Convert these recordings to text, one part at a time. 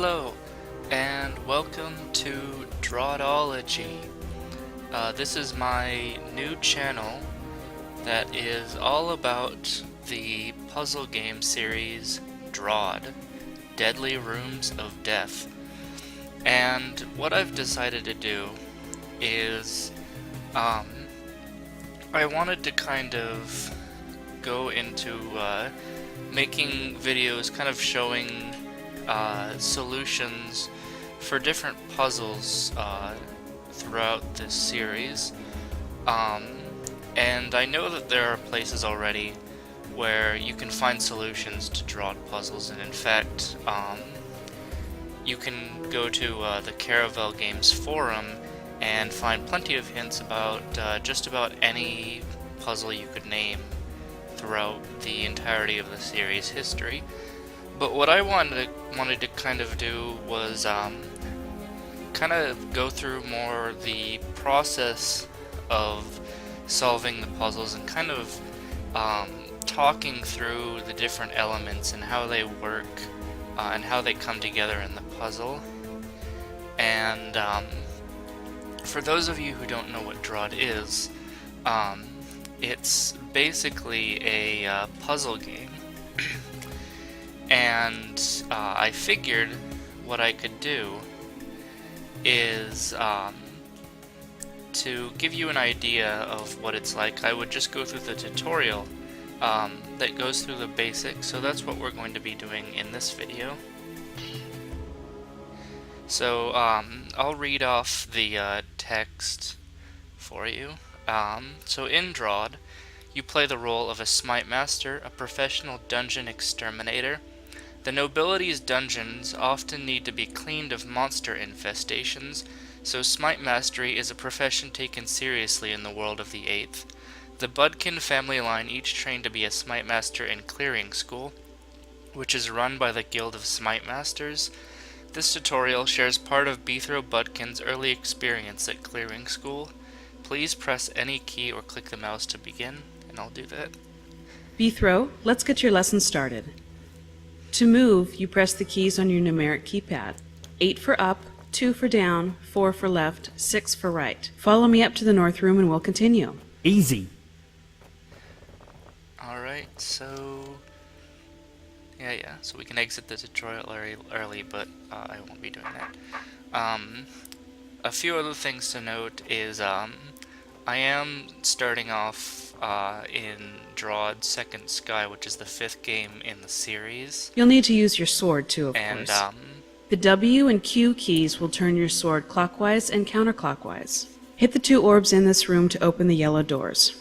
Hello, and welcome to DRODology. This is my new channel that is all about the puzzle game series DROD, Deadly Rooms of Death. And what I've decided to do is, I wanted to kind of go into making videos kind of showing solutions for different puzzles throughout this series. And I know that there are places already where you can find solutions to DROD puzzles, and in fact, you can go to the Caravel Games forum and find plenty of hints about just about any puzzle you could name throughout the entirety of the series history. But what I wanted to kind of do was kind of go through more the process of solving the puzzles and kind of talking through the different elements and how they work and how they come together in the puzzle. And for those of you who don't know what DROD is, it's basically a puzzle game. And I figured what I could do is to give you an idea of what it's like. I would just go through the tutorial that goes through the basics, so that's what we're going to be doing in this video. So I'll read off the text for you. So in DROD, you play the role of a Smite Master, a professional dungeon exterminator. The nobility's dungeons often need to be cleaned of monster infestations, so Smite Mastery is a profession taken seriously in the world of the 8th. The Budkin family line each trained to be a Smite Master in Clearing School, which is run by the Guild of Smite Masters. This tutorial shares part of Bethro Budkin's early experience at Clearing School. Please press any key or click the mouse to begin, and I'll do that. Bethro, let's get your lesson started. To move, you press the keys on your numeric keypad. 8 for up, 2 for down, 4 for left, 6 for right. Follow me up to the north room and we'll continue. Easy. Alright, so... Yeah, so we can exit the tutorial early, but I won't be doing that. A few other things to note is I am starting off in DROD Second Sky, which is the 5th game in the series. You'll need to use your sword too, of course. The W and Q keys will turn your sword clockwise and counterclockwise. Hit the 2 orbs in this room to open the yellow doors.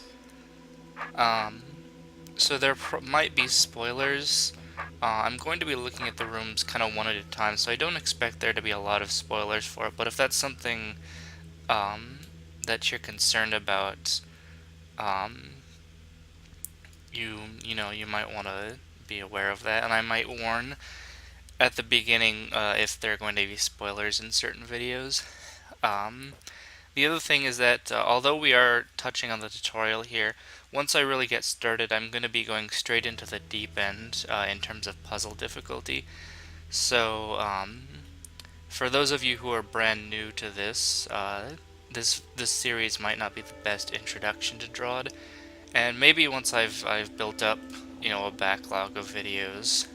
So there might be spoilers. I'm going to be looking at the rooms kind of one at a time, so I don't expect there to be a lot of spoilers for it, but if that's something that you're concerned about, you might want to be aware of that, and I might warn at the beginning if there are going to be spoilers in certain videos. The other thing is that although we are touching on the tutorial here, once I really get started, I'm going to be going straight into the deep end in terms of puzzle difficulty. So for those of you who are brand new to this, this series might not be the best introduction to DROD, and maybe once I've built up a backlog of videos,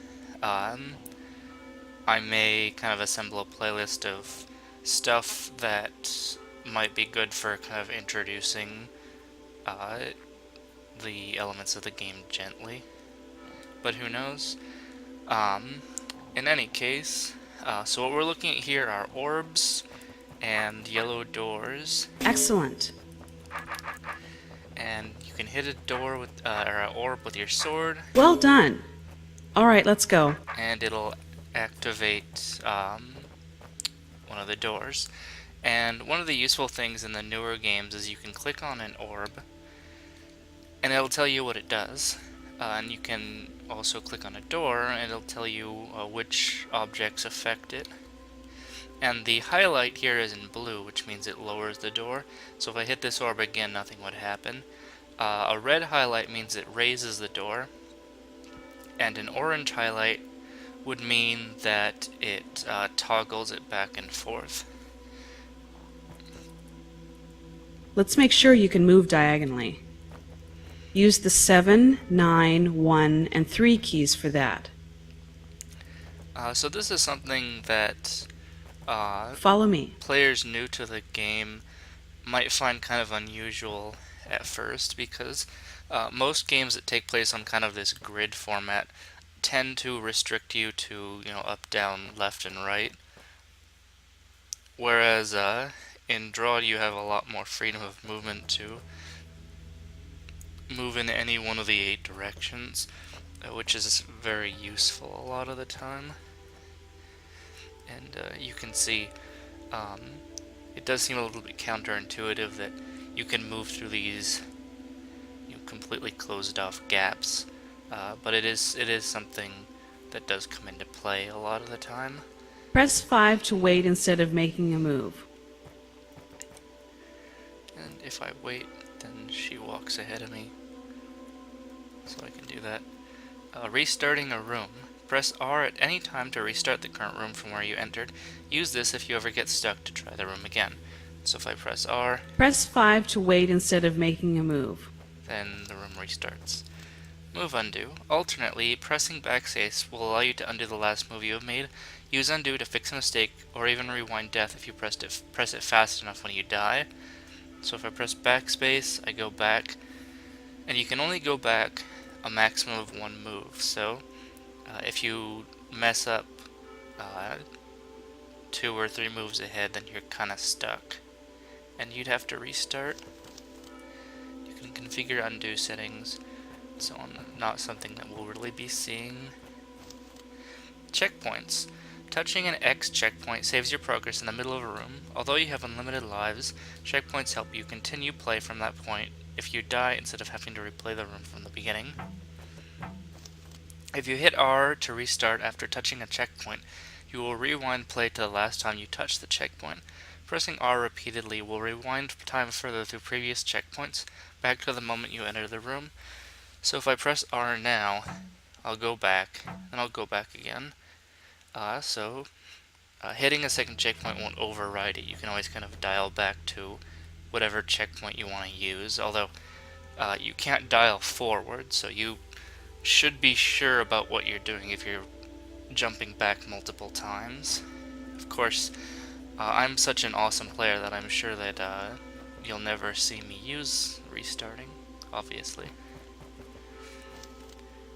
I may kind of assemble a playlist of stuff that might be good for kind of introducing the elements of the game gently, but who knows. In any case, so what we're looking at here are orbs and yellow doors. Excellent. And you can hit a door with or an orb with your sword. Well done. All right, let's go. And it'll activate one of the doors. And one of the useful things in the newer games is you can click on an orb, and it'll tell you what it does. And you can also click on a door, and it'll tell you which objects affect it. And the highlight here is in blue, which means it lowers the door. So if I hit this orb again, nothing would happen. A red highlight means it raises the door. And an orange highlight would mean that it toggles it back and forth. Let's make sure you can move diagonally. Use the 7, 9, 1, and 3 keys for that. So this is something that Follow me. players new to the game might find kind of unusual at first, because most games that take place on kind of this grid format tend to restrict you to, up, down, left, and right. Whereas in DROD you have a lot more freedom of movement to move in any one of the 8 directions, which is very useful a lot of the time. And you can see it does seem a little bit counterintuitive that you can move through these completely closed off gaps, but it is something that does come into play a lot of the time. Press 5 to wait instead of making a move. And if I wait, then she walks ahead of me, so I can do that. Restarting a room. Press R at any time to restart the current room from where you entered. Use this if you ever get stuck to try the room again. So if I press R, Press 5 to wait instead of making a move. then the room restarts. Move undo. Alternately, pressing backspace will allow you to undo the last move you have made. Use undo to fix a mistake, or even rewind death if you press it fast enough when you die. So if I press backspace, I go back, and you can only go back a maximum of 1 move. So if you mess up 2 or 3 moves ahead, then you're kind of stuck, and you'd have to restart. You can configure undo settings, so on. Not something that we'll really be seeing. Checkpoints. Touching an X checkpoint saves your progress in the middle of a room. Although you have unlimited lives, checkpoints help you continue play from that point if you die instead of having to replay the room from the beginning. If you hit R to restart after touching a checkpoint, you will rewind play to the last time you touched the checkpoint. Pressing R repeatedly will rewind time further through previous checkpoints, back to the moment you entered the room. So if I press R now, I'll go back, and I'll go back again. Hitting a second checkpoint won't override it. You can always kind of dial back to whatever checkpoint you want to use, although you can't dial forward, so you should be sure about what you're doing if you're jumping back multiple times. Of course, I'm such an awesome player that I'm sure that you'll never see me use restarting, obviously.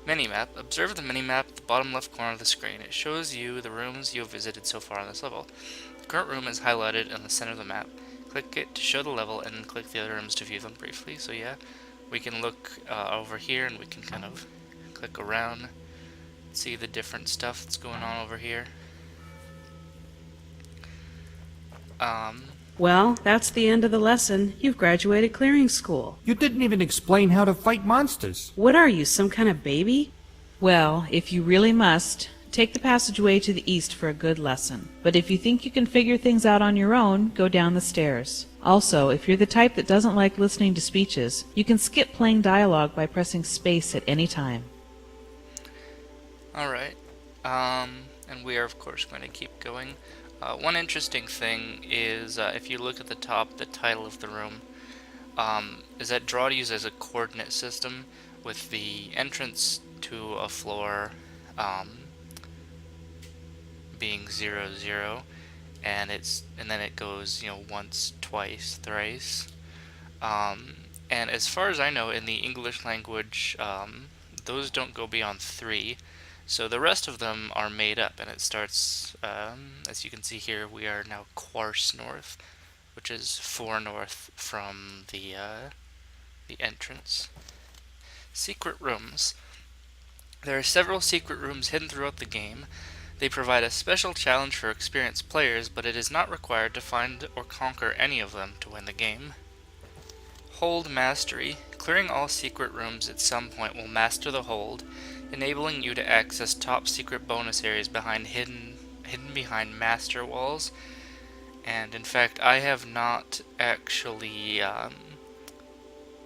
Minimap. Observe the minimap at the bottom left corner of the screen. It shows you the rooms you have visited so far on this level. The current room is highlighted in the center of the map. Click it to show the level, and then click the other rooms to view them briefly. So yeah, we can look over here, and we can kind of click around, see the different stuff that's going on over here. Well, that's the end of the lesson. You've graduated clearing school. You didn't even explain how to fight monsters. What are you, some kind of baby? Well, if you really must, take the passageway to the east for a good lesson. But if you think you can figure things out on your own, go down the stairs. Also, if you're the type that doesn't like listening to speeches, you can skip playing dialogue by pressing space at any time. Alright, and we are of course going to keep going. One interesting thing is, if you look at the top, the title of the room, is that DROD uses a coordinate system with the entrance to a floor being 0, 0, and then it goes, once, twice, thrice. And as far as I know, in the English language, those don't go beyond 3. So the rest of them are made up, and it starts, as you can see here, we are now Quarce North, which is 4 north from the entrance. Secret rooms. There are several secret rooms hidden throughout the game. They provide a special challenge for experienced players, but it is not required to find or conquer any of them to win the game. Hold Mastery. Clearing all secret rooms at some point will master the hold, enabling you to access top secret bonus areas hidden behind master walls. And in fact, I have not actually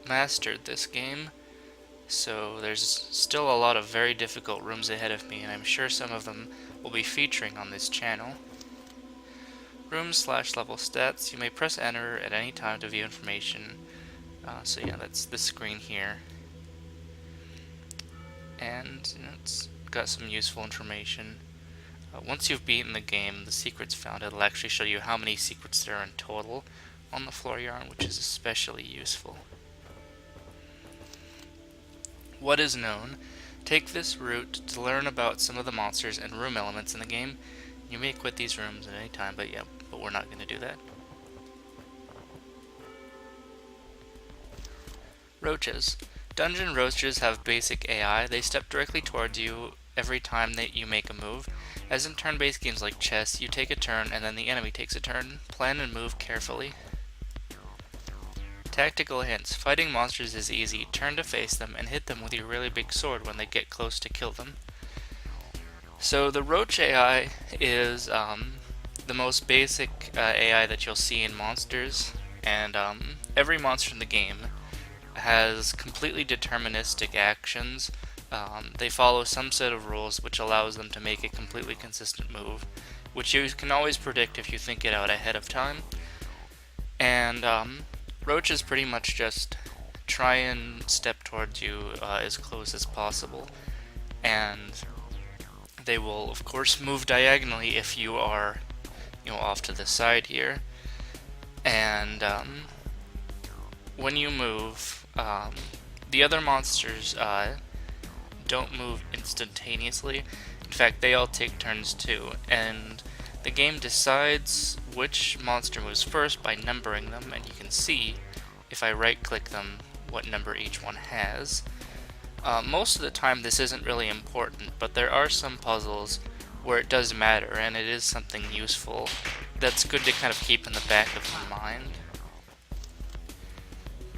mastered this game, So there's still a lot of very difficult rooms ahead of me, and I'm sure some of them will be featuring on this channel. Room/level stats. You may press enter at any time to view information. So yeah, that's the screen here. And it's got some useful information. Once you've beaten the game, the secrets found, it'll actually show you how many secrets there are in total on the floor you're on, which is especially useful. What is known? Take this route to learn about some of the monsters and room elements in the game. You may quit these rooms at any time, but we're not going to do that. Roaches. Dungeon roaches have basic AI. They step directly towards you every time that you make a move. As in turn-based games like chess, you take a turn and then the enemy takes a turn. Plan and move carefully. Tactical hints. Fighting monsters is easy. Turn to face them and hit them with your really big sword when they get close to kill them. So the roach AI is the most basic AI that you'll see in monsters, and every monster in the game has completely deterministic actions. They follow some set of rules which allows them to make a completely consistent move, which you can always predict if you think it out ahead of time. And roaches pretty much just try and step towards you as close as possible, and they will of course move diagonally if you are off to the side here. And when you move, the other monsters don't move instantaneously. In fact, they all take turns too, and the game decides which monster moves first by numbering them, and you can see, if I right-click them, what number each one has. Most of the time this isn't really important, but there are some puzzles where it does matter, and it is something useful that's good to kind of keep in the back of your mind.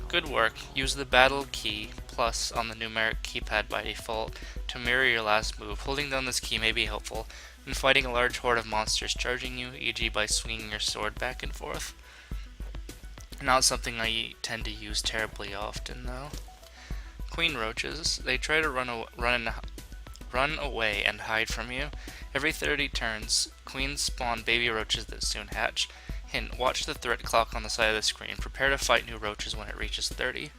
Good work. Use the battle key plus on the numeric keypad by default to mirror your last move. Holding down this key may be helpful in fighting a large horde of monsters charging you, e.g. by swinging your sword back and forth. Not something I tend to use terribly often though. Queen roaches. They try to run away and hide from you. Every 30 turns, queens spawn baby roaches that soon hatch. Hint, watch the threat clock on the side of the screen. Prepare to fight new roaches when it reaches 30.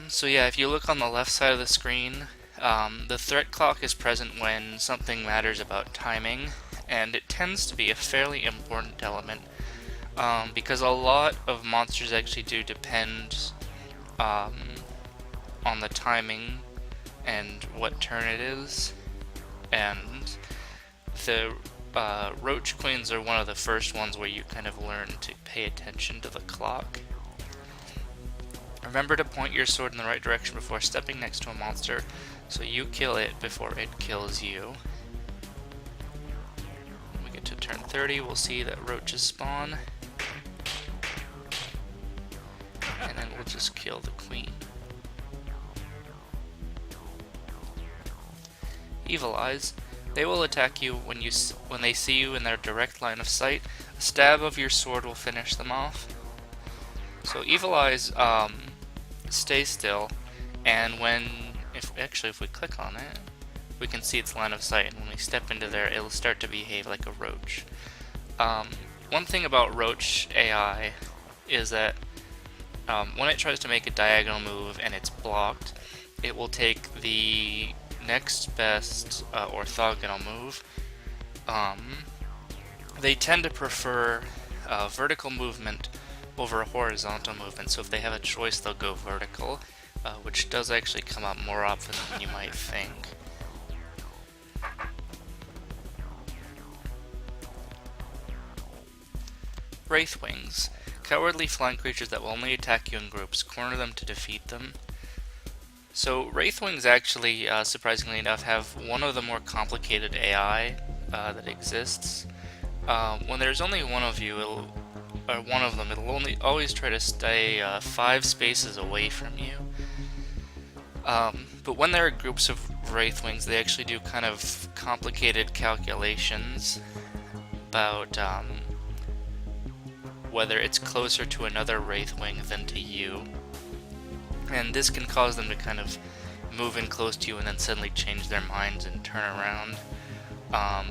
So yeah, if you look on the left side of the screen, the threat clock is present when something matters about timing, and it tends to be a fairly important element, because a lot of monsters actually do depend on the timing and what turn it is, and the roach queens are one of the first ones where you kind of learn to pay attention to the clock. Remember to point your sword in the right direction before stepping next to a monster, so you kill it before it kills you. When we get to turn 30, we'll see that roaches spawn, and then we'll just kill the queen. Evil Eyes. They will attack you when they see you in their direct line of sight. A stab of your sword will finish them off. So Evil Eyes stay still, and if we click on it, we can see its line of sight, and when we step into there, it'll start to behave like a roach. One thing about roach AI is that when it tries to make a diagonal move and it's blocked, it will take the next best orthogonal move. They tend to prefer vertical movement over horizontal movement, so if they have a choice they'll go vertical, which does actually come up more often than you might think. Wraithwings. Cowardly flying creatures that will only attack you in groups. Corner them to defeat them. So Wraithwings actually, surprisingly enough, have one of the more complicated AI that exists. When there's only one of you, it'll always try to stay 5 spaces away from you. But when there are groups of Wraithwings, they actually do kind of complicated calculations about whether it's closer to another Wraithwing than to you. and this can cause them to kind of move in close to you and then suddenly change their minds and turn around.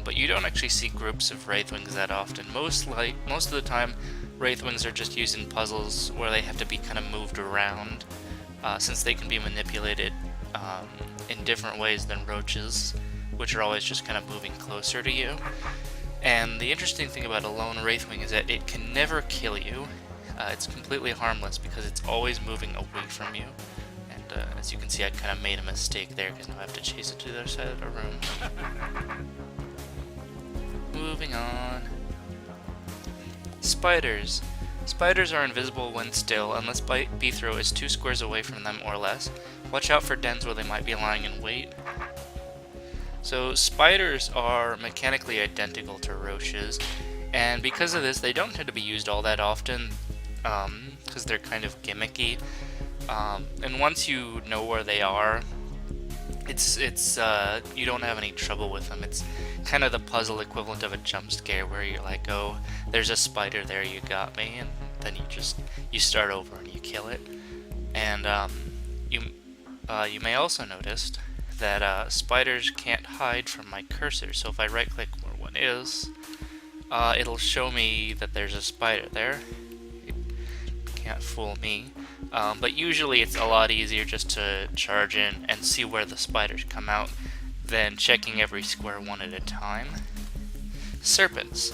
But you don't actually see groups of Wraithwings that often. Most of the time, Wraithwings are just used in puzzles where they have to be kind of moved around, since they can be manipulated in different ways than roaches, which are always just kind of moving closer to you. And the interesting thing about a lone Wraithwing is that it can never kill you. It's completely harmless because it's always moving away from you. And as you can see, I kind of made a mistake there because now I have to chase it to the other side of the room. Moving on. Spiders. Spiders are invisible when still, unless Beethro is 2 squares away from them or less. Watch out for dens where they might be lying in wait. So spiders are mechanically identical to roaches, and because of this, they don't tend to be used all that often, because they're kind of gimmicky. And once you know where they are, you don't have any trouble with them. It's kind of the puzzle equivalent of a jump scare where you're like, oh, there's a spider there, you got me, and then you start over and you kill it. And you may also notice that spiders can't hide from my cursor, so if I right click where one is, it'll show me that there's a spider there. It can't fool me. But usually it's a lot easier just to charge in and see where the spiders come out than checking every square one at a time. Serpents.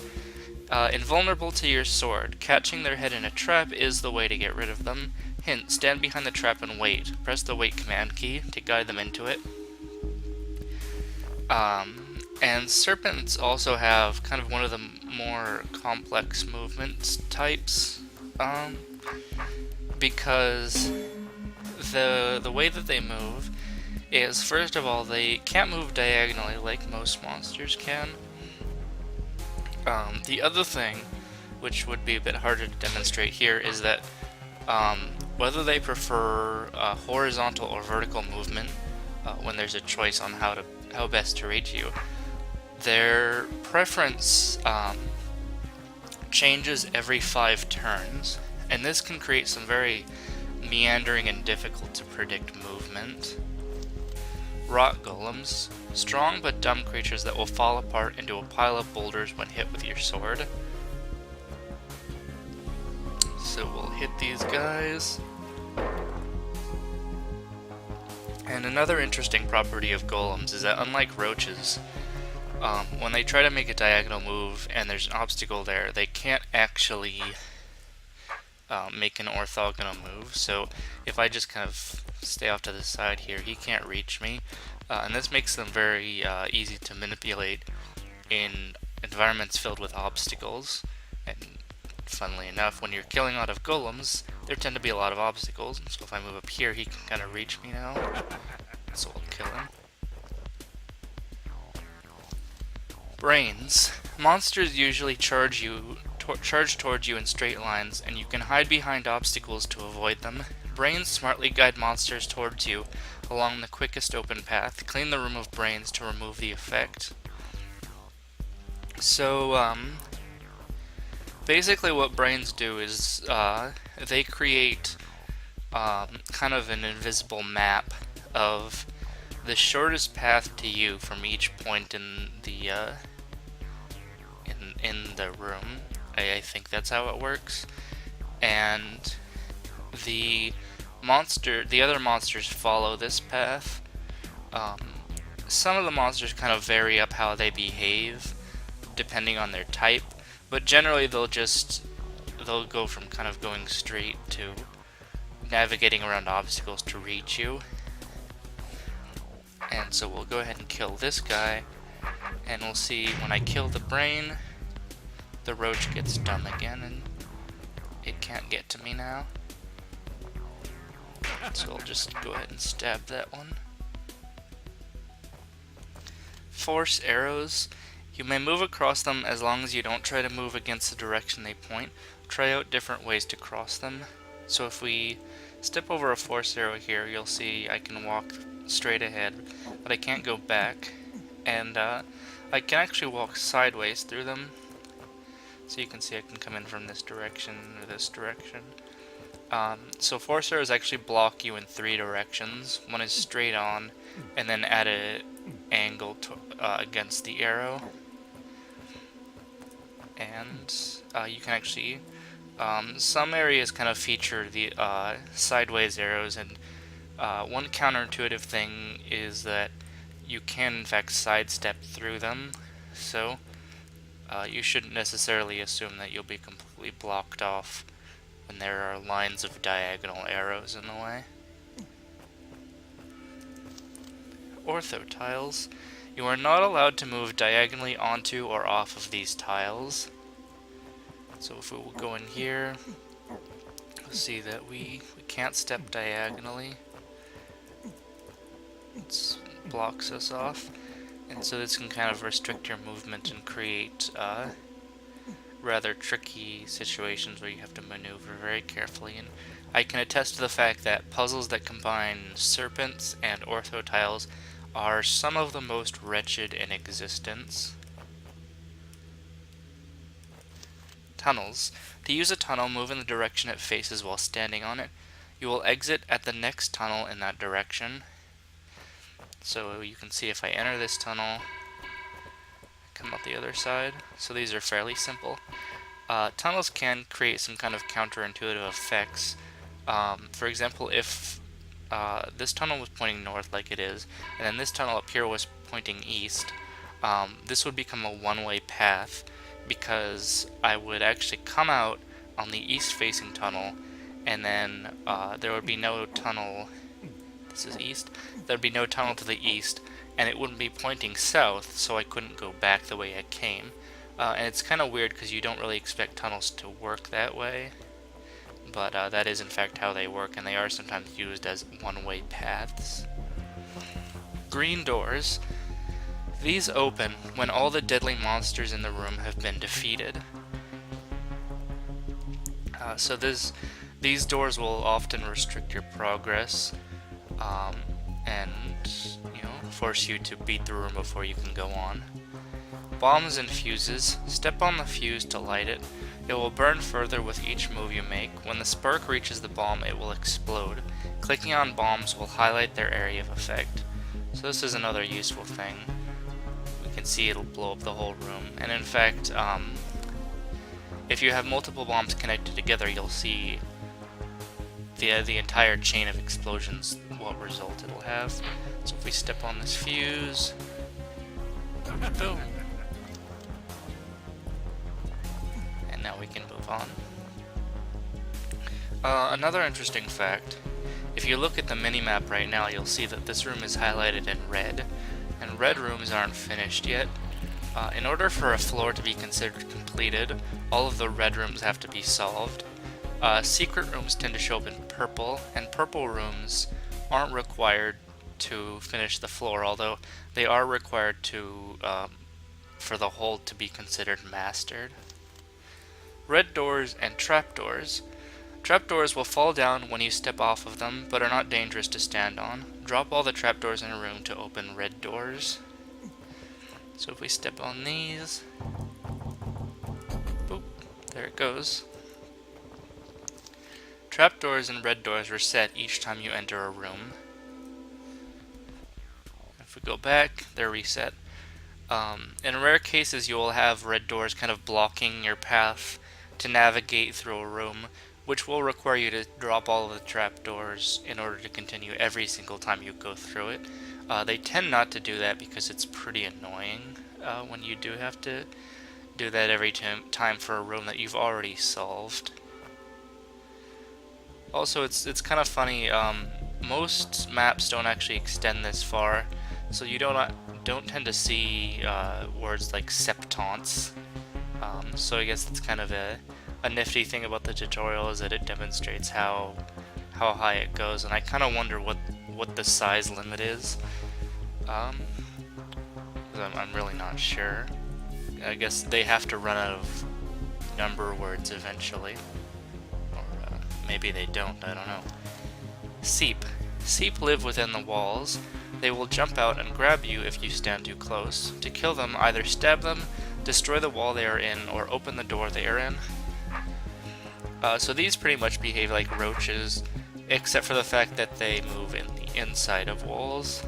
Invulnerable to your sword. Catching their head in a trap is the way to get rid of them. Hint, stand behind the trap and wait. Press the wait command key to guide them into it. And serpents also have kind of one of the more complex movement types, because the way that they move is, first of all, they can't move diagonally like most monsters can. The other thing, which would be a bit harder to demonstrate here, is that whether they prefer horizontal or vertical movement when there's a choice on how best to reach you, their preference changes every 5 turns, and this can create some very meandering and difficult to predict movement. Rock golems, strong but dumb creatures that will fall apart into a pile of boulders when hit with your sword. So we'll hit these guys. And another interesting property of golems is that, unlike roaches, when they try to make a diagonal move and there's an obstacle there, they can't actually make an orthogonal move. So if I just kind of stay off to the side here, he can't reach me. And this makes them very easy to manipulate in environments filled with obstacles. And funnily enough, when you're killing a lot of golems, there tend to be a lot of obstacles. So if I move up here, he can kind of reach me now. So I'll kill him. Brains. Monsters usually charge towards you in straight lines, and you can hide behind obstacles to avoid them. Brains smartly guide monsters towards you along the quickest open path. Clean the room of brains to remove the effect. So, basically what brains do is they create kind of an invisible map of the shortest path to you from each point in the room. I think that's how it works. And the other monsters follow this path. Some of the monsters kind of vary up how they behave depending on their type, but generally they'll go from kind of going straight to navigating around obstacles to reach you. And so we'll go ahead and kill this guy, and we'll see when I kill the brain, the roach gets dumb again and it can't get to me now. So I'll just go ahead and stab that one. Force arrows. You may move across them as long as you don't try to move against the direction they point. Try out different ways to cross them. So if we step over a force arrow here, you'll see I can walk straight ahead, but I can't go back. And I can actually walk sideways through them. So you can see I can come in from this direction or this direction. So force arrows actually block you in 3 directions. One is straight on, and then at an angle against the arrow. And you can actually, some areas kind of feature the sideways arrows, and one counterintuitive thing is that you can in fact sidestep through them, so you shouldn't necessarily assume that you'll be completely blocked off when there are lines of diagonal arrows in the way. Ortho tiles. You are not allowed to move diagonally onto or off of these tiles. So if we will go in here, you'll see that we can't step diagonally. It blocks us off. And so this can kind of restrict your movement and create rather tricky situations where you have to maneuver very carefully. And I can attest to the fact that puzzles that combine serpents and ortho tiles are some of the most wretched in existence. Tunnels. To use a tunnel, move in the direction it faces while standing on it. You will exit at the next tunnel in that direction. So you can see if I enter this tunnel, come out the other side. So these are fairly simple. Tunnels can create some kind of counterintuitive effects. For example, if this tunnel was pointing north like it is, and then this tunnel up here was pointing east, this would become a one-way path, because I would actually come out on the east-facing tunnel, and then there would be no tunnel. This is east. There'd be no tunnel to the east, and it wouldn't be pointing south, so I couldn't go back the way I came. And it's kind of weird because you don't really expect tunnels to work that way, but that is in fact how they work, and they are sometimes used as one-way paths. Green doors. These open when all the deadly monsters in the room have been defeated. So these doors will often restrict your progress, and force you to beat the room before you can go on. Bombs and fuses. Step on the fuse to light it. It will burn further with each move you make. When the spark reaches the bomb, it will explode. Clicking on bombs will highlight their area of effect. So this is another useful thing. We can see it'll blow up the whole room. And in fact, if you have multiple bombs connected together, you'll see the entire chain of explosions, what result it'll have. So if we step on this fuse, boom. And now we can move on. Another interesting fact, if you look at the minimap right now, you'll see that this room is highlighted in red, and red rooms aren't finished yet. In order for a floor to be considered completed, all of the red rooms have to be solved. Secret rooms tend to show up in purple, and purple rooms aren't required to finish the floor, although they are required to for the whole to be considered mastered. Red doors and trapdoors. Trapdoors will fall down when you step off of them, but are not dangerous to stand on. Drop all the trapdoors in a room to open red doors. So if we step on these, boop, there it goes. Trapdoors and red doors reset each time you enter a room. If we go back, they're reset. In rare cases, you will have red doors kind of blocking your path to navigate through a room, which will require you to drop all of the trapdoors in order to continue every single time you go through it. They tend not to do that because it's pretty annoying when you do have to do that every time for a room that you've already solved. Also, it's kind of funny, most maps don't actually extend this far, so you don't tend to see words like septants. So I guess that's kind of a nifty thing about the tutorial, is that it demonstrates how high it goes, and I kind of wonder what the size limit is. I'm really not sure. I guess they have to run out of number words eventually. Maybe they don't, I don't know. Seep. Seep live within the walls. They will jump out and grab you if you stand too close. To kill them, either stab them, destroy the wall they are in, or open the door they are in. So these pretty much behave like roaches, except for the fact that they move in the inside of walls,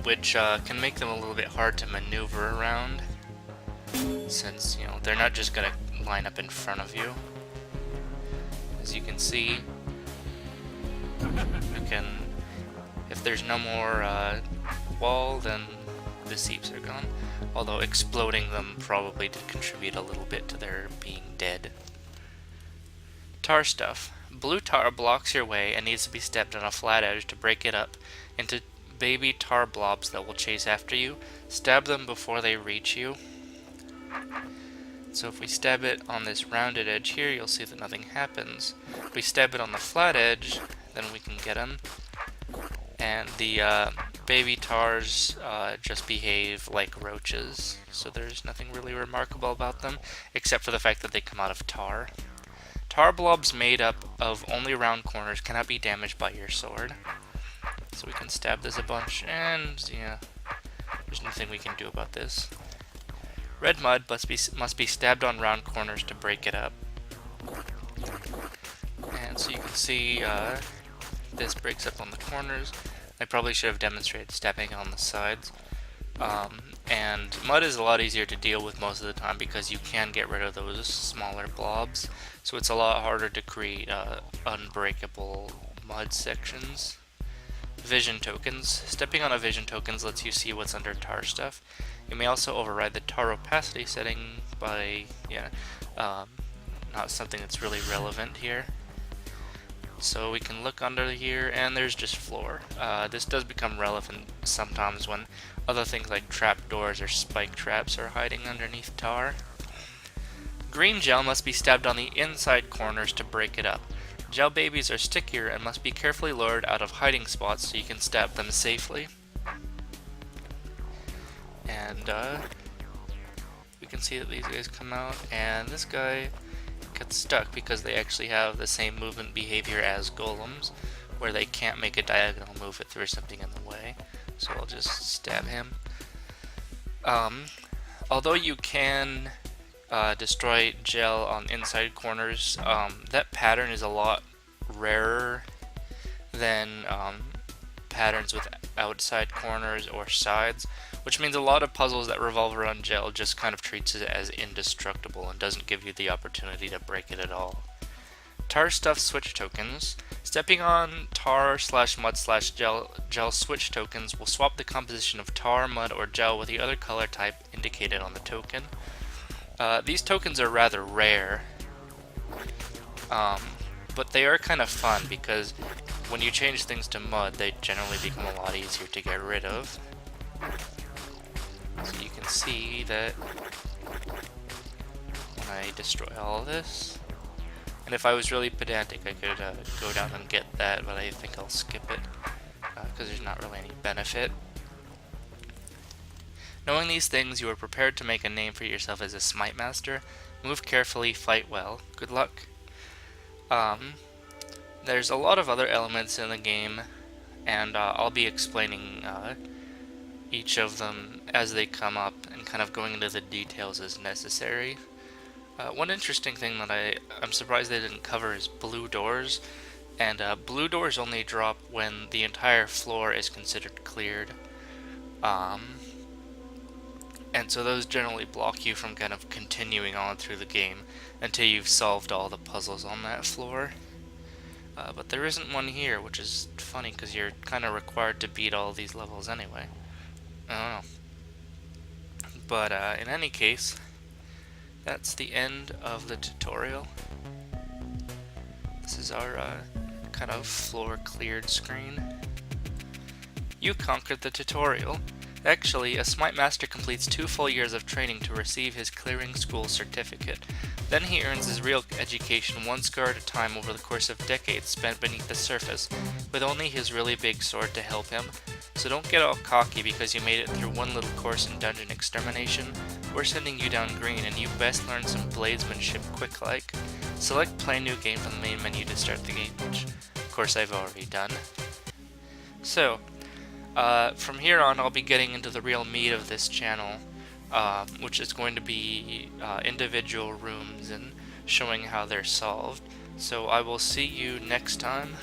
which can make them a little bit hard to maneuver around, since, you know, they're not just gonna line up in front of you. As you can see, you can, if there's no more wall, then the seeps are gone. Although exploding them probably did contribute a little bit to their being dead. Tar stuff. Blue tar blocks your way and needs to be stepped on a flat edge to break it up into baby tar blobs that will chase after you. Stab them before they reach you. So if we stab it on this rounded edge here, you'll see that nothing happens. If we stab it on the flat edge, then we can get them. And the baby tars just behave like roaches, so there's nothing really remarkable about them, except for the fact that they come out of tar. Tar blobs made up of only round corners cannot be damaged by your sword. So we can stab this a bunch, and yeah, there's nothing we can do about this. Red mud must be stabbed on round corners to break it up. And so you can see this breaks up on the corners. I probably should have demonstrated stabbing on the sides. And mud is a lot easier to deal with most of the time because you can get rid of those smaller blobs. So it's a lot harder to create unbreakable mud sections. Vision tokens. Stepping on a vision tokens lets you see what's under tar stuff. You may also override the tar opacity setting by, not something that's really relevant here. So we can look under here, and there's just floor. This does become relevant sometimes when other things like trapdoors or spike traps are hiding underneath tar. Green gel must be stabbed on the inside corners to break it up. Gel babies are stickier and must be carefully lured out of hiding spots so you can stab them safely. And we can see that these guys come out, and this guy gets stuck because they actually have the same movement behavior as golems, where they can't make a diagonal move if there's something in the way. So I'll just stab him. Although you can destroy gel on inside corners, that pattern is a lot rarer than patterns with outside corners or sides, which means a lot of puzzles that revolve around gel just kind of treats it as indestructible and doesn't give you the opportunity to break it at all. Tar stuff switch tokens. Stepping on tar/mud/gel switch tokens will swap the composition of tar, mud, or gel with the other color type indicated on the token. These tokens are rather rare, but they are kind of fun because when you change things to mud, they generally become a lot easier to get rid of. So you can see that when I destroy all of this, and if I was really pedantic, I could go down and get that, but I think I'll skip it because there's not really any benefit. Knowing these things, you are prepared to make a name for yourself as a smite master. Move carefully, fight well. Good luck. There's a lot of other elements in the game, and I'll be explaining each of them as they come up and kind of going into the details as necessary. One interesting thing that I'm surprised they didn't cover is blue doors, and blue doors only drop when the entire floor is considered cleared. And so those generally block you from kind of continuing on through the game until you've solved all the puzzles on that floor. But there isn't one here, which is funny because you're kind of required to beat all these levels anyway. I don't know. But in any case, that's the end of the tutorial. This is our kind of floor cleared screen. You conquered the tutorial. Actually, a Smite Master completes 2 full years of training to receive his Clearing School certificate. Then he earns his real education one scar at a time over the course of decades spent beneath the surface, with only his really big sword to help him. So don't get all cocky because you made it through one little course in dungeon extermination. We're sending you down green, and you best learn some bladesmanship quick-like. Select Play New Game from the main menu to start the game, which of course I've already done. So, from here on, I'll be getting into the real meat of this channel, which is going to be individual rooms and showing how they're solved. So I will see you next time.